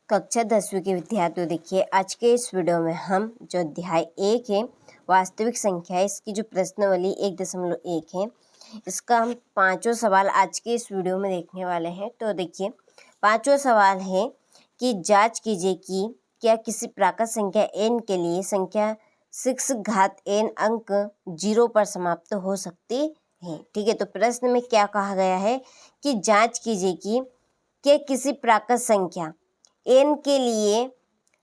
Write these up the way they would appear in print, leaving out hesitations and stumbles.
कक्षा 10वीं के विद्यार्थियों, देखिए आज के इस वीडियो में हम जो अध्याय 1 है वास्तविक संख्या है, इसकी जो प्रश्नावली 1.1 है, इसका हम पांचों सवाल आज के इस वीडियो में देखने वाले हैं। तो देखिए पांचों सवाल है कि जांच कीजिए कि क्या किसी प्राकृत संख्या n के लिए संख्या 6 घात n अंक 0 पर समाप्त हो सकती है। ठीक है, तो प्रश्न में क्या कहा गया है कि जांच कीजिए कि क्या किसी प्राकृत संख्या n के लिए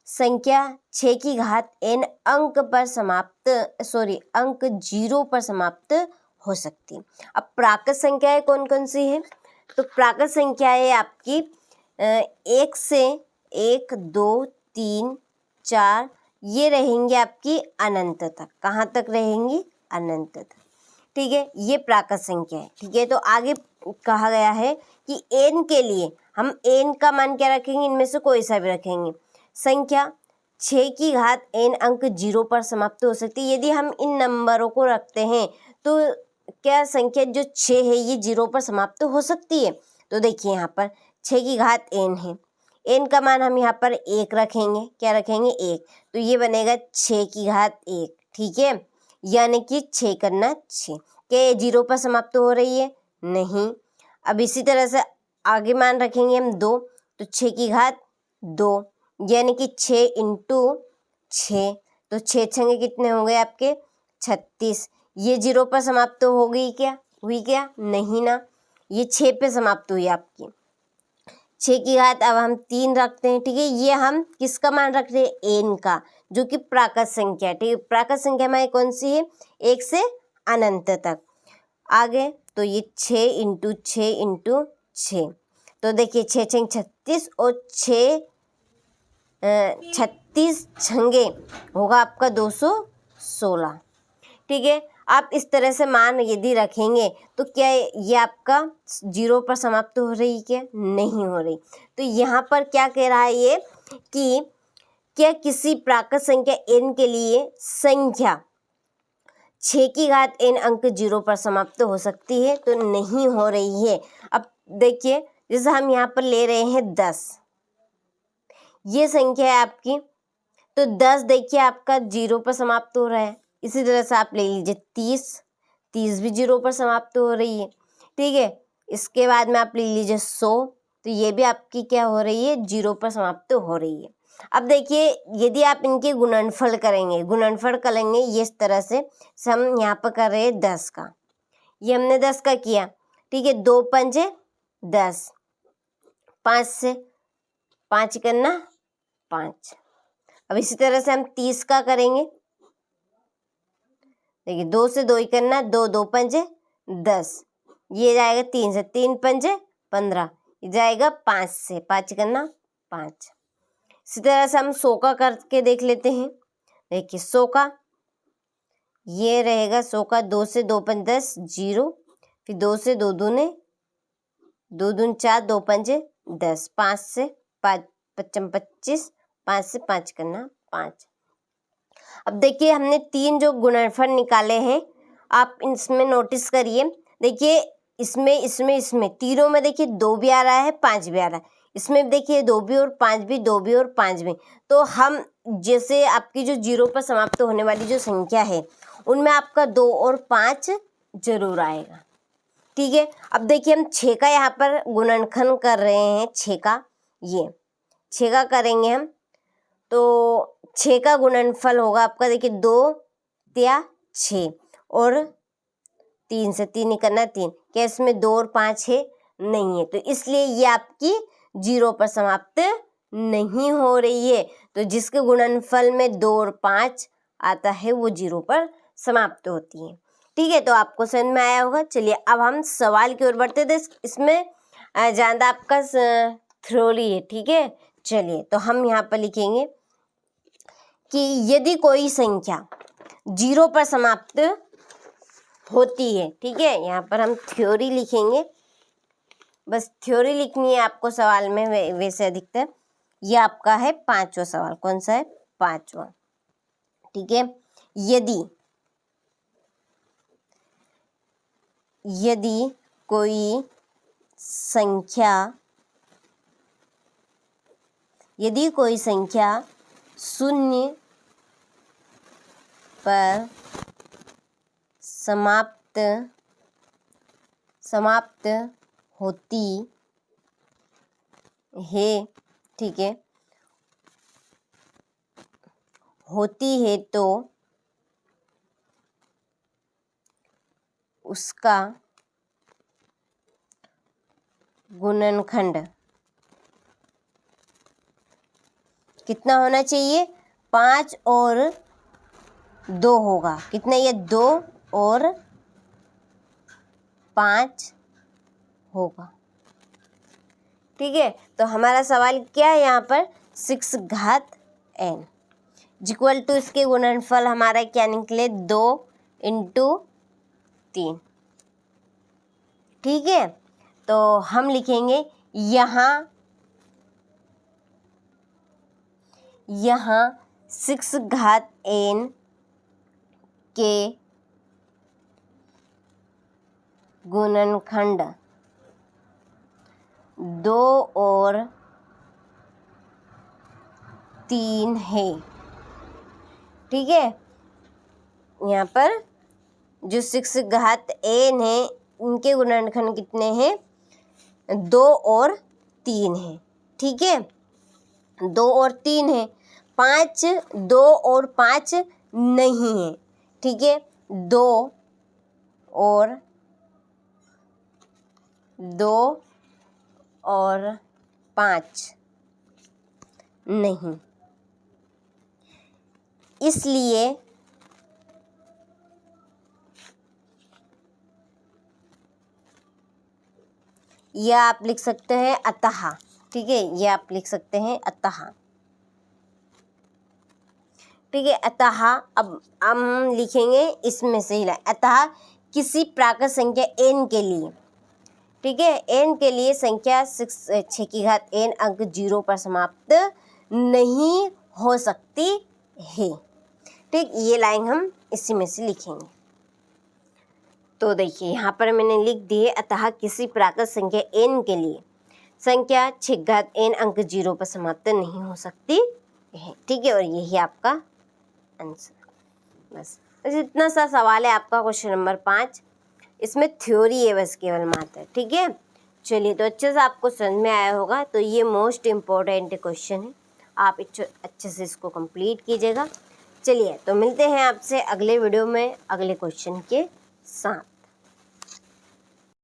संख्या 6 की घात n अंक 0 पर समाप्त हो सकती है। अब प्राकृत संख्याएं कौन कौन सी है? तो प्राकृत संख्याएं आपकी 1 से 1, 2, 3, 4 ये रहेंगी आपकी अनंत तक। कहाँ तक रहेंगी? अनंत तक। ठीक है, ये प्राकृत संख्या है। ठीक है, तो आगे कहा गया है कि n के लिए हम n का मान क्या रखेंगे? इनमें से कोई सा भी रखेंगे। संख्या 6 की घात n अंक 0 पर समाप्त हो सकती है। यदि हम इन नंबरों को रखते हैं तो क्या संख्या जो 6 है ये 0 पर समाप्त हो सकती है? तो देखिए यहाँ पर 6 की घात n है, n का मान हम यहाँ पर 1 रखेंगे। क्या रखेंगे? 1। तो ये बनेगा 6 की घात 1। ठीक है, यानी कि 6 करना 6। क्या ये 0 पर समाप्त हो रही है? नहीं। अब इसी तरह से आगे मान रखेंगे हम 2, तो 6 की घात 2 यानी कि 6 इंटू 6, तो 6 छंगे कितने हो गए आपके? 36। ये 0 पर समाप्त हो गई क्या? हुई क्या? नहीं ना, ये 6 पे समाप्त हुई आपकी। 6 की घात अब हम 3 रखते हैं। ठीक है, ये हम किसका मान रख रहे हैं? n का, जो कि प्राकृत संख्या है। ठीक है, प्राकृत संख्या हमारी कौन सी है? 1 से अनंत तक। आगे तो ये 6 इंटू 6 इंटू 6, तो देखिए 6 छंग 36 और 36 छंगे होगा आपका 216। ठीक है, आप इस तरह से मान यदि रखेंगे तो क्या ये आपका 0 पर समाप्त हो रही? क्या नहीं हो रही। तो यहाँ पर क्या कह रहा है ये कि क्या किसी प्राकृत संख्या n के लिए संख्या 6 की घात n अंक 0 पर समाप्त हो सकती है? तो नहीं हो रही है। अब देखिए जैसे हम यहाँ पर ले रहे हैं 10, ये संख्या है आपकी, तो 10 देखिए आपका 0 पर समाप्त हो रहा है। इसी तरह से आप ले लीजिए 30 भी 0 पर समाप्त हो रही है। ठीक है, इसके बाद में आप ले लीजिए 100, तो ये भी आपकी क्या हो रही है? 0 पर समाप्त हो रही है। अब देखिए यदि आप इनके गुणनफल करेंगे ये इस तरह से हम यहाँ पर कर रहे हैं 10 का, ये हमने 10 का किया। ठीक है, 2 पंजे 10, 5 से 5 करना 5। अब इसी तरह से हम 30 का करेंगे। देखिए 2 से 2 ही करना, 2 2 पंजे 10, ये जाएगा 3 से 3 पंजे 15, ये जाएगा 5 से 5 करना 5। इसी तरह से हम 100 का करके देख लेते हैं। देखिए 100 का ये रहेगा 100 का, 2 से 2 पंज 10 0, फिर 2 से 2 दूने 2 दून 4, 2 पंजे 10, 5 से 5 पच्चम 25, 5 से 5 करना 5। अब देखिए हमने 3 जो गुणनफल निकाले हैं, आप इसमें नोटिस करिए। देखिए इसमें तीनों में देखिए 2 भी आ रहा है, 5 भी आ रहा है। इसमें देखिए 2 भी और 5 भी, 2 भी और 5 भी। तो हम जैसे आपकी जो 0 पर समाप्त होने वाली जो संख्या है उनमें आपका 2 और 5 जरूर आएगा। ठीक है, अब देखिए हम 6 का यहाँ पर गुणनखंड कर रहे हैं। 6 का, ये 6 का करेंगे हम, तो 6 का गुणनफल होगा आपका, देखिए 2 या 6 और 3 से 3 ही करना 3। क्या इसमें 2 और 5 है? नहीं है, तो इसलिए ये आपकी 0 पर समाप्त नहीं हो रही है। तो जिसके गुणनफल में 2 और 5 आता है वो 0 पर समाप्त होती है। ठीक है, तो आपको समझ में आया होगा। चलिए अब हम सवाल की ओर बढ़ते थे। इसमें ज़्यादा आपका थ्योरी है। ठीक है, चलिए तो हम यहाँ पर लिखेंगे कि यदि कोई संख्या 0 पर समाप्त होती है। ठीक है, यहाँ पर हम थ्योरी लिखेंगे, बस थ्योरी लिखनी है आपको सवाल में। वैसे अधिकतर ये आपका है 5वां सवाल। कौन सा है? 5वां। ठीक है, यदि कोई संख्या यदि कोई संख्या शून्य पर समाप्त होती है, ठीक है, होती है तो उसका गुणनखंड कितना होना चाहिए? 5 और 2 होगा। कितना? ये 2 और 5 होगा। ठीक है, तो हमारा सवाल क्या है यहाँ पर? 6 घात n इक्वल टू इसके गुणनफल हमारा क्या निकले? 2 इंटू 3। ठीक है, तो हम लिखेंगे यहाँ 6 घात n के गुणनखंड 2 और 3 है। ठीक है, यहाँ पर जो 6 घात n है इनके गुणनखंड कितने हैं? 2 और 3 है। ठीक है, 2 और 3 है। 5, 2 और 5 नहीं है। ठीक है, 2 और 5 नहीं, इसलिए यह आप लिख सकते हैं अतः। ठीक है, ये आप लिख सकते हैं अतः। ठीक है, अतः अब हम लिखेंगे इसमें से ही अतः किसी प्राकृत संख्या n के लिए, ठीक है, n के लिए संख्या 6 की घात n अंक 0 पर समाप्त नहीं हो सकती है। ठीक, ये लाइन हम इसी में से लिखेंगे। तो देखिए यहाँ पर मैंने लिख दी है अतः किसी प्राकृत संख्या n के लिए संख्या 6 घात n अंक 0 पर समाप्त नहीं हो सकती है। ठीक है, और यही आपका आंसर। बस इतना सा सवाल है आपका क्वेश्चन नंबर 5। इसमें थ्योरी है बस, केवल मात्र। ठीक है, चलिए, तो अच्छे से आपको समझ में आया होगा। तो ये मोस्ट इम्पोर्टेंट क्वेश्चन है, आप अच्छे से इसको कंप्लीट कीजिएगा। चलिए, तो मिलते हैं आपसे अगले वीडियो में अगले क्वेश्चन के साथ।